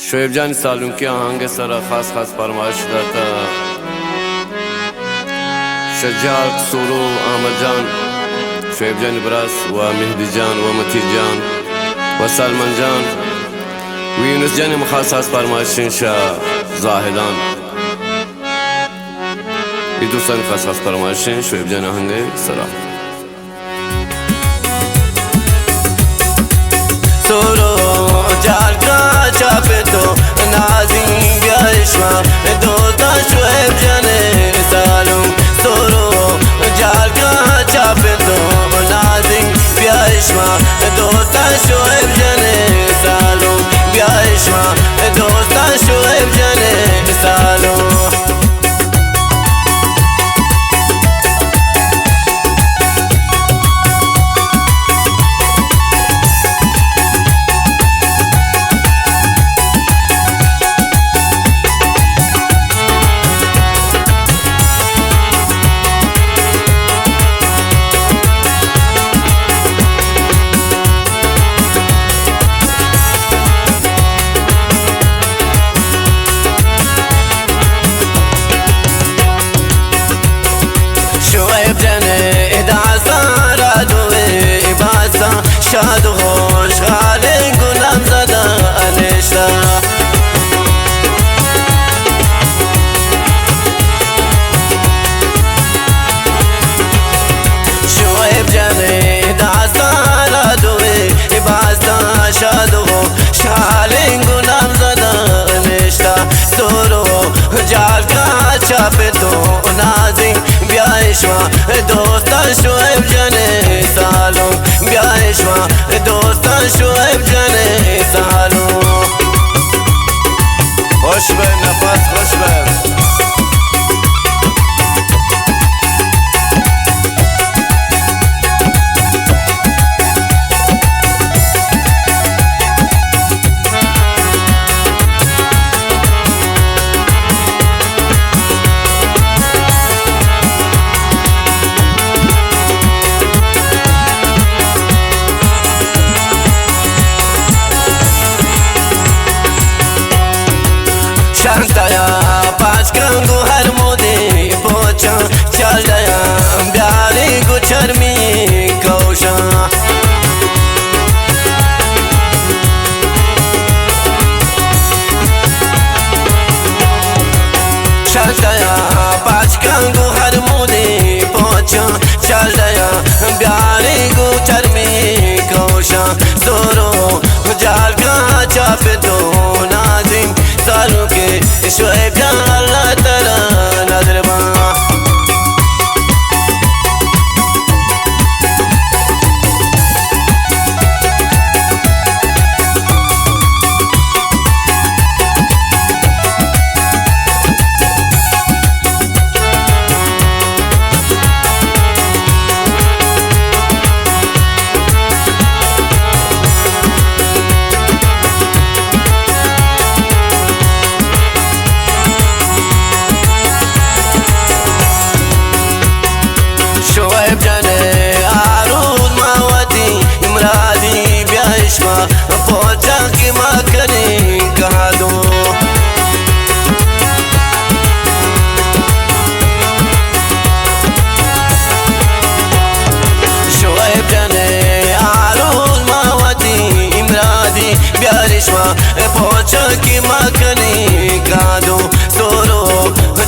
शोएब जान सालों के आहंग सरा खास खास फरमाइश दाता शजाक सोरो अहमद जान शोएब जान ब्रास व मेहदी जान व मती जान व सलमान जान व यूनुस जान खास खास फरमाइश इंशा जाहिदान इदुसन खास खास फरमाइश शोएब जान आहंग सरा सोरो जाल का चापे तो नाज़िम ब्याशमा दोता शोएब जाने सालों सोरो जाल का चापे तो नाज़िम ब्याशमा दोता शोएब जाने सालों ब्याशमा दोता शोएब जाने सालों شاد خوش خاله گلم زده انشتا شویب جانه داستان را دوی باستا شاد خوش خاله گلم زده انشتا سورو جال کا چاپه تو نازی بیایشما دوستا شویب جانه سالو بیایشما دوستا شویب جانه سالو خوش به نفس خوش به शांताया पाँच कंगू हर मोदी पोचा चल गया प्यारे गुच्छर में कौशा शांताया पाँच कंगू हर मोदी पोचा चल गया प्यारे गुच्छर में कौशा सोरो जाल का चापे तो नाज़िम सालों के शोएब जान अल्लाह ताला नजरबा शोएब जाने आरूद मावती इमरादी ब्याशमा पहुंचा की माँ करें कहा दो शोएब जाने आरूद मावती इमरादी ब्याशमा पहुंचा की माँ करें कहा दो सोरो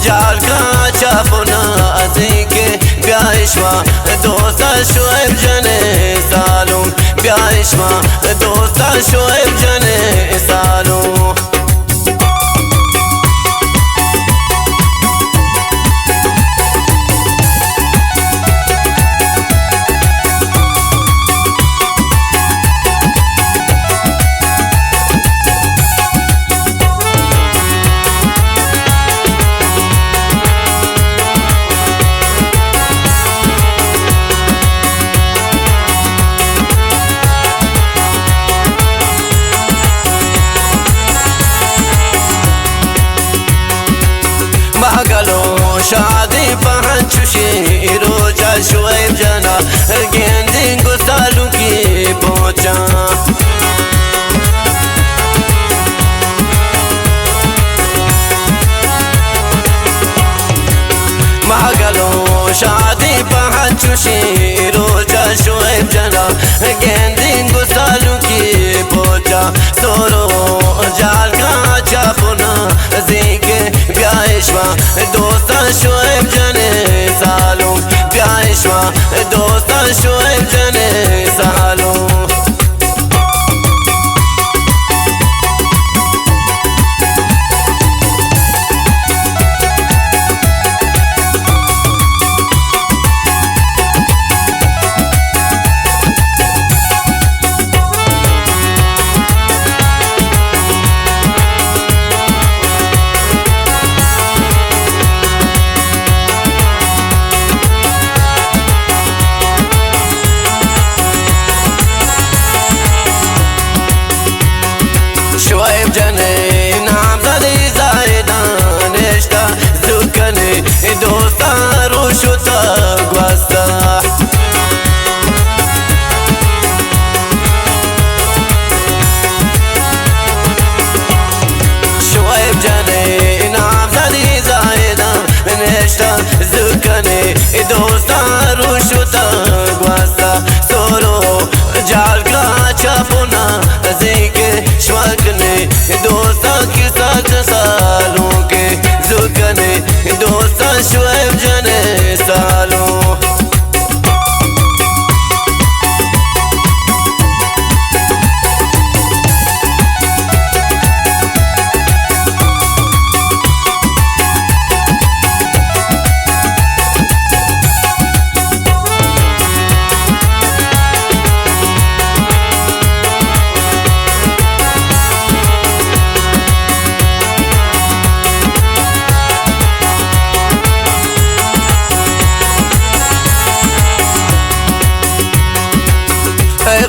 जाल का चापना अजी के ब्याशमा दोस्ता शोएब जाने सालों ब्याशमा दोस्ता शोएब जाने सालों गलो शादी पहुंची रोजा शोएब जाना गेंदे गुस्तालू की पहुंचा شادی بحث چوشی روچا شعیب جنا گندین گسالو کی پوچا سورو جال کا چاپونا زیگه بیایشوا دوستا شعیب جنے سالو بیایشوا دوستا شعیب جنے سالو شعیب جنے نام زدی زایدان اشتا زکنے دوستا روشتا گوستا شعیب جنے نام زدی زایدان اشتا زکنے دوستا روشتا گوستا سورو جال کا چاپونا زیگے شوکنے دوستا کی ساک سالوں کے زکنے دوستا شعیب جنے سالوں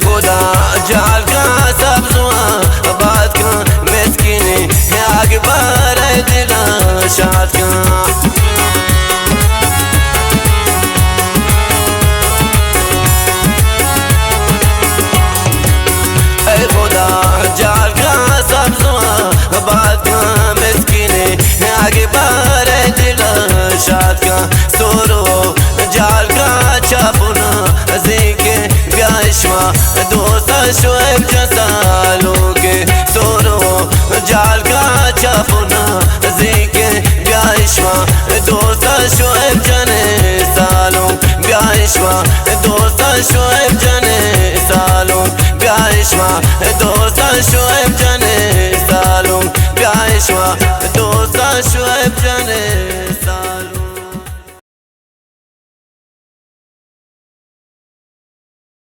خدا جال کا سبزواں بات کا مسکینی آگ بار دلا شاد کا اے خدا جال کا سبزواں بات کا مسکینی آگ بار دلا شاد کا سورو جال کا چاپونا زیگے بیایشوا دوستا شعیب جسالوں کے سورو جال کا چاپونا زیگے بیایشوا دوستا شعیب جنے سالوں بیایشوا دوستا شعیب جنے سالوں بیایشوا دوستا شعیب جنے سالوں بیایشوا دوستا شعیب جنے